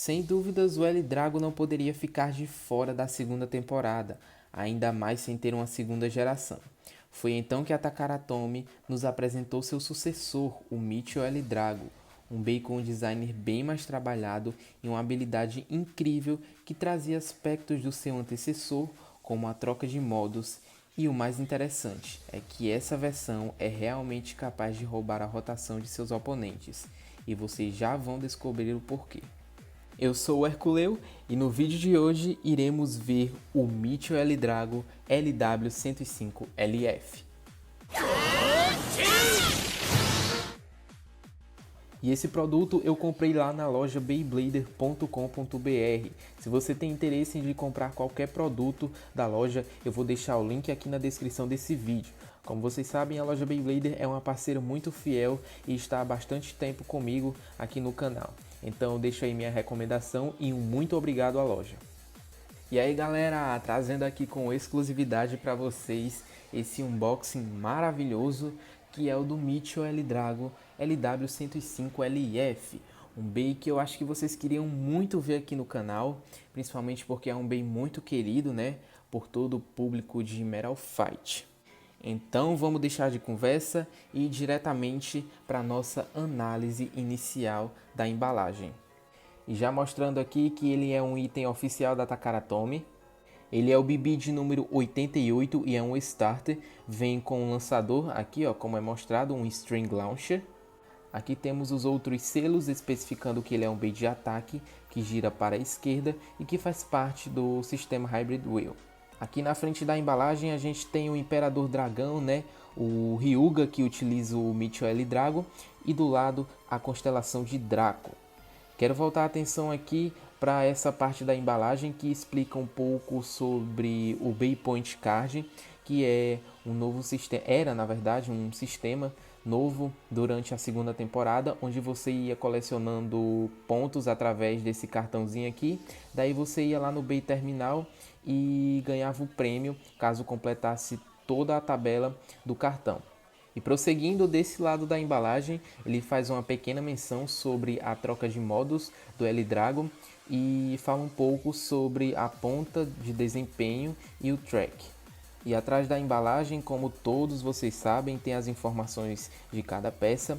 Sem dúvidas, o L Drago não poderia ficar de fora da segunda temporada, ainda mais sem ter uma segunda geração. Foi então que a Takara Tomy nos apresentou seu sucessor, o Michio L Drago, um Bei com um designer bem mais trabalhado e uma habilidade incrível que trazia aspectos do seu antecessor, como a troca de modos, e o mais interessante é que essa versão é realmente capaz de roubar a rotação de seus oponentes, e vocês já vão descobrir o porquê. Eu sou o Herculeu e no vídeo de hoje iremos ver o Michio L Drago LW105LF. E esse produto eu comprei lá na loja beyblader.com.br. Se você tem interesse em comprar qualquer produto da loja, eu vou deixar o link aqui na descrição desse vídeo. Como vocês sabem, a loja Beyblader é uma parceira muito fiel e está há bastante tempo comigo aqui no canal. Então eu deixo aí minha recomendação e um muito obrigado à loja. E aí galera, trazendo aqui com exclusividade para vocês esse unboxing maravilhoso que é o do Michio L Drago LW105LF. Um Bei que eu acho que vocês queriam muito ver aqui no canal, principalmente porque é um Bei muito querido, né, por todo o público de Metal Fight. Então vamos deixar de conversa e ir diretamente para a nossa análise inicial da embalagem. E já mostrando aqui que ele é um item oficial da Takara Tomy. Ele é o BB de número 88 e é um starter. Vem com um lançador aqui, ó, como é mostrado, um string launcher. Aqui temos os outros selos especificando que ele é um Bei de ataque que gira para a esquerda e que faz parte do sistema Hybrid Wheel. Aqui na frente da embalagem a gente tem o Imperador Dragão, né? O Hyuga que utiliza o Michio L Drago e do lado a constelação de Draco. Quero voltar a atenção aqui para essa parte da embalagem que explica um pouco sobre o Bei Point Card, que é um novo sistema, era na verdade um sistema novo durante a segunda temporada, onde você ia colecionando pontos através desse cartãozinho aqui, daí você ia lá no Bei Terminal e ganhava o prêmio caso completasse toda a tabela do cartão. E prosseguindo desse lado da embalagem, ele faz uma pequena menção sobre a troca de modos do L Drago e fala um pouco sobre a ponta de desempenho e o track. E atrás da embalagem, como todos vocês sabem, tem as informações de cada peça,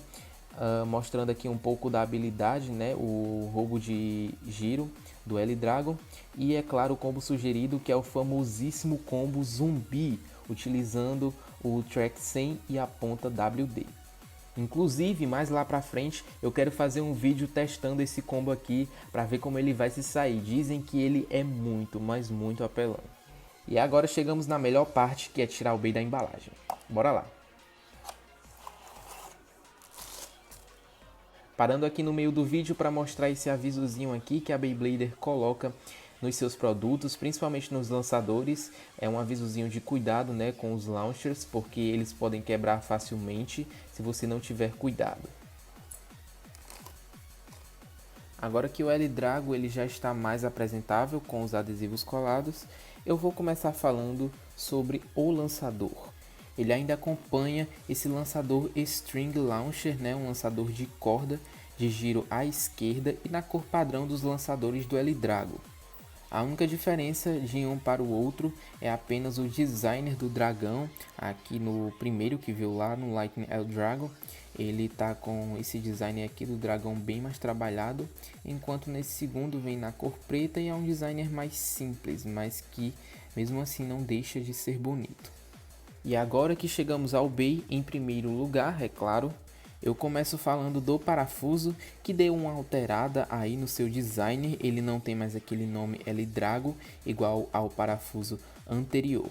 mostrando aqui um pouco da habilidade, né, o roubo de giro do L Drago e é claro o combo sugerido, que é o famosíssimo combo zumbi, utilizando o track 100 e a ponta WD. Inclusive, mais lá pra frente, eu quero fazer um vídeo testando esse combo aqui para ver como ele vai se sair. Dizem que ele é muito, mas muito apelão. E agora chegamos na melhor parte, que é tirar o Bei da embalagem. Bora lá! Parando aqui no meio do vídeo para mostrar esse avisozinho aqui que a Beyblader coloca nos seus produtos, principalmente nos lançadores. É um avisozinho de cuidado, né, com os launchers, porque eles podem quebrar facilmente se você não tiver cuidado. Agora que o L Drago ele já está mais apresentável com os adesivos colados, eu vou começar falando sobre o lançador. Ele ainda acompanha esse lançador String Launcher, né, um lançador de corda de giro à esquerda e na cor padrão dos lançadores do L Drago. A única diferença de um para o outro é apenas o designer do dragão. Aqui no primeiro que viu lá no Lightning L Dragon, ele tá com esse design aqui do dragão bem mais trabalhado, enquanto nesse segundo vem na cor preta e é um designer mais simples, mas que mesmo assim não deixa de ser bonito. E agora que chegamos ao Bei, em primeiro lugar, é claro, eu começo falando do parafuso, que deu uma alterada aí no seu design. Ele não tem mais aquele nome L Drago, igual ao parafuso anterior.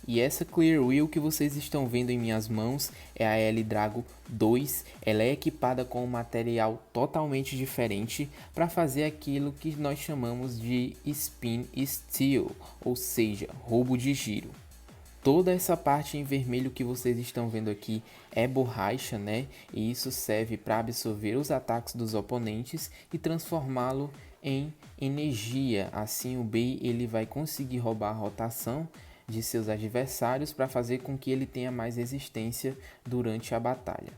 E essa Clear Wheel que vocês estão vendo em minhas mãos é a L Drago 2. Ela é equipada com um material totalmente diferente para fazer aquilo que nós chamamos de Spin Steal, ou seja, roubo de giro. Toda essa parte em vermelho que vocês estão vendo aqui é borracha, né? E isso serve para absorver os ataques dos oponentes e transformá-lo em energia. Assim o Bei ele vai conseguir roubar a rotação de seus adversários para fazer com que ele tenha mais resistência durante a batalha.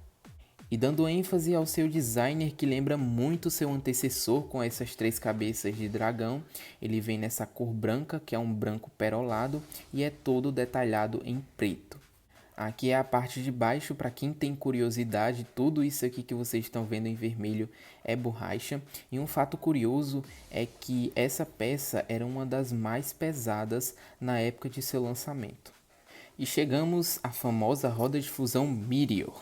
e dando ênfase ao seu designer que lembra muito seu antecessor com essas 3 cabeças de dragão. Ele vem nessa cor branca, que é um branco perolado, e é todo detalhado em preto. Aqui é a parte de baixo, para quem tem curiosidade, tudo isso aqui que vocês estão vendo em vermelho é borracha. E um fato curioso é que essa peça era uma das mais pesadas na época de seu lançamento. E chegamos à famosa roda de fusão Meteor.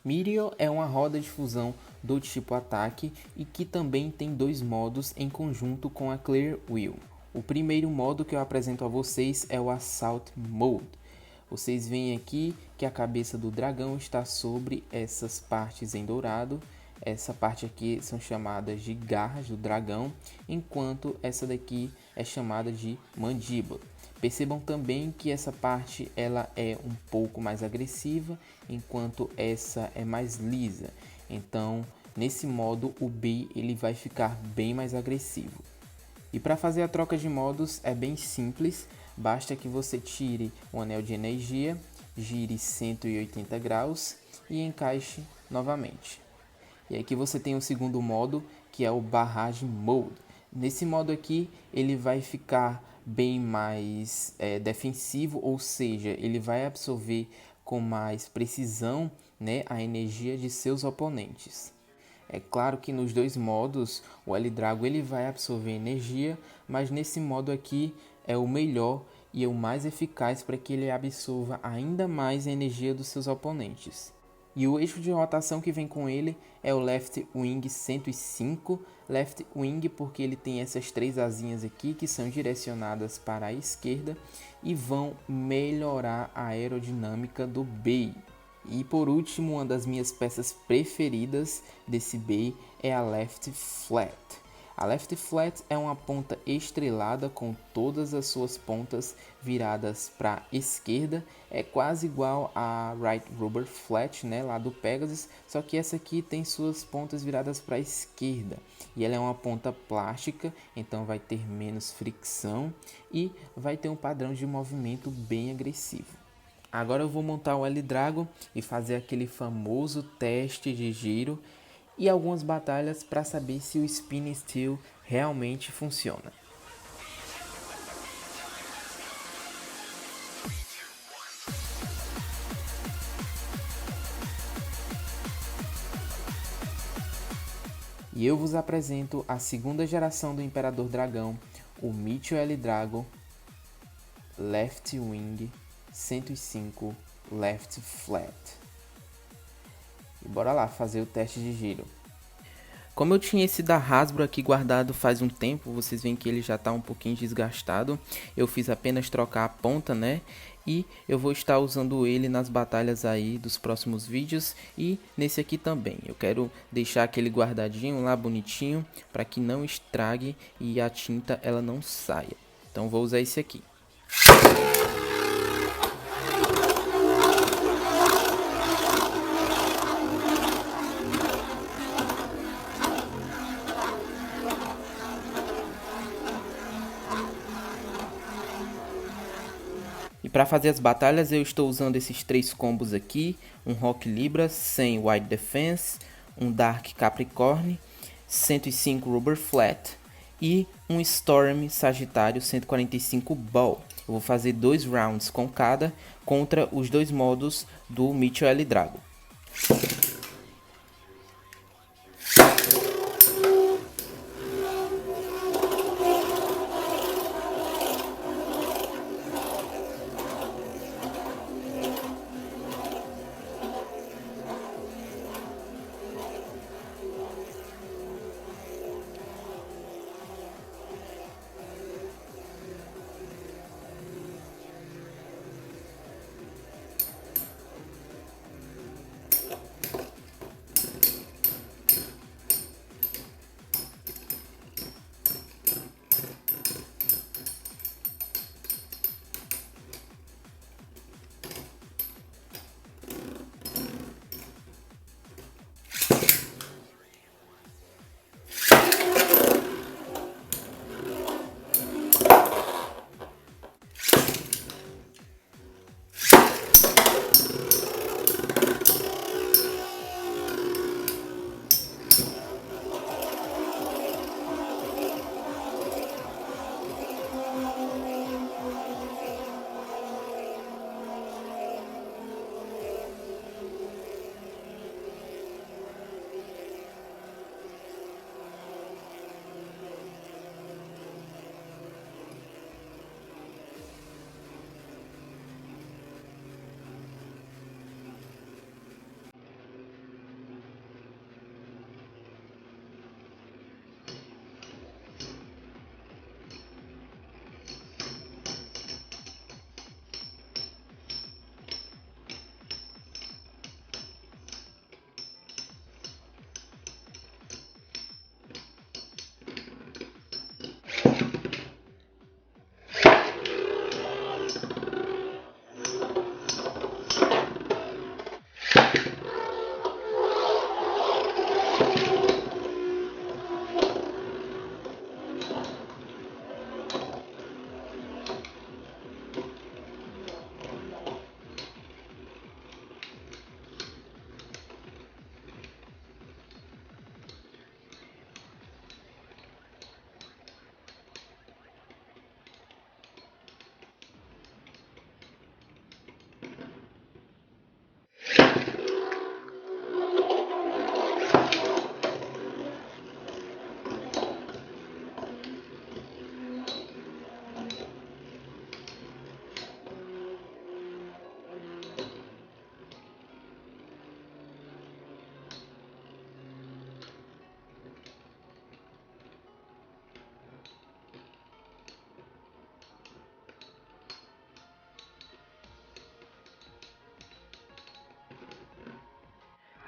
Meteor é uma roda de fusão do tipo ataque e que também tem 2 modos em conjunto com a Clear Wheel. O primeiro modo que eu apresento a vocês é o Assault Mode. Vocês veem aqui que a cabeça do dragão está sobre essas partes em dourado. Essa parte aqui são chamadas de garras do dragão, enquanto essa daqui é chamada de mandíbula. Percebam também que essa parte ela é um pouco mais agressiva, enquanto essa é mais lisa. Então, nesse modo, o Bey ele vai ficar bem mais agressivo. E para fazer a troca de modos é bem simples, basta que você tire o anel de energia, gire 180 graus e encaixe novamente. E aqui você tem o segundo modo, que é o Barrage Mode. Nesse modo aqui, ele vai ficar bem mais defensivo, ou seja, ele vai absorver com mais precisão, né, a energia de seus oponentes. É claro que nos 2 modos, o L-Drago ele vai absorver energia, mas nesse modo aqui é o melhor e é o mais eficaz para que ele absorva ainda mais a energia dos seus oponentes. E o eixo de rotação que vem com ele é o Left Wing 105, Left Wing porque ele tem essas 3 asinhas aqui que são direcionadas para a esquerda e vão melhorar a aerodinâmica do Bey. E por último, uma das minhas peças preferidas desse Bey é a Left Flat. A Left Flat é uma ponta estrelada com todas as suas pontas viradas para a esquerda. É quase igual a Right Rubber Flat, né, lá do Pegasus, só que essa aqui tem suas pontas viradas para a esquerda. E ela é uma ponta plástica, então vai ter menos fricção e vai ter um padrão de movimento bem agressivo. Agora eu vou montar o L-Drago e fazer aquele famoso teste de giro e algumas batalhas para saber se o Spin Steel realmente funciona. E eu vos apresento a segunda geração do Imperador Dragão, o Meteor L-Drago Left Wing 105 Left Flat. E bora lá fazer o teste de giro. Como eu tinha esse da Hasbro aqui guardado faz um tempo, vocês veem que ele já está um pouquinho desgastado. Eu fiz apenas trocar a ponta, né? E eu vou estar usando ele nas batalhas aí dos próximos vídeos e nesse aqui também. Eu quero deixar aquele guardadinho lá bonitinho para que não estrague e a tinta ela não saia. Então vou usar esse aqui. E para fazer as batalhas eu estou usando esses 3 combos aqui, um Rock Libra sem Wide Defense, um Dark Capricorn, 105 Rubber Flat e um Storm Sagitário 145 Ball. Eu vou fazer 2 rounds com cada contra os 2 modos do Meteor L-Drago.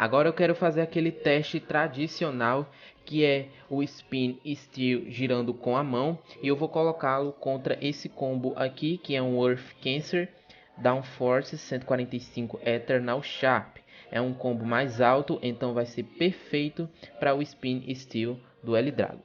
Agora eu quero fazer aquele teste tradicional, que é o Spin Steel girando com a mão, e eu vou colocá-lo contra esse combo aqui, que é um Earth Cancer Downforce 145 Eternal Sharp. É um combo mais alto, então vai ser perfeito para o Spin Steel do L-Drago.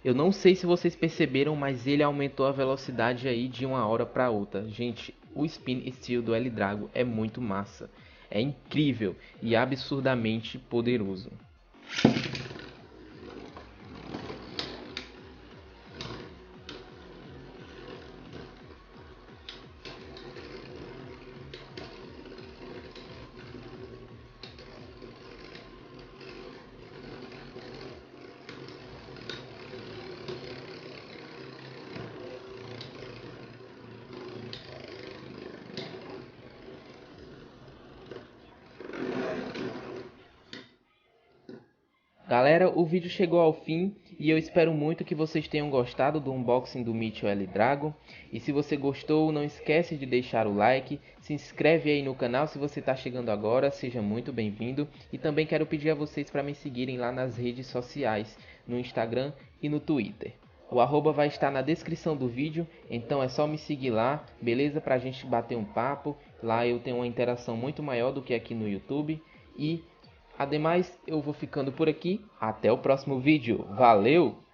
Eu não sei se vocês perceberam, mas ele aumentou a velocidade aí de uma hora para outra. Gente, o Spin Steel do L-Drago é muito massa. É incrível e absurdamente poderoso. Galera, o vídeo chegou ao fim e eu espero muito que vocês tenham gostado do unboxing do Mitchell L-Drago. E se você gostou, não esquece de deixar o like, se inscreve aí no canal se você está chegando agora, seja muito bem-vindo. E também quero pedir a vocês para me seguirem lá nas redes sociais, no Instagram e no Twitter. O arroba vai estar na descrição do vídeo, então é só me seguir lá, beleza? Pra gente bater um papo. Lá eu tenho uma interação muito maior do que aqui no YouTube. E ademais, eu vou ficando por aqui. Até o próximo vídeo. Valeu!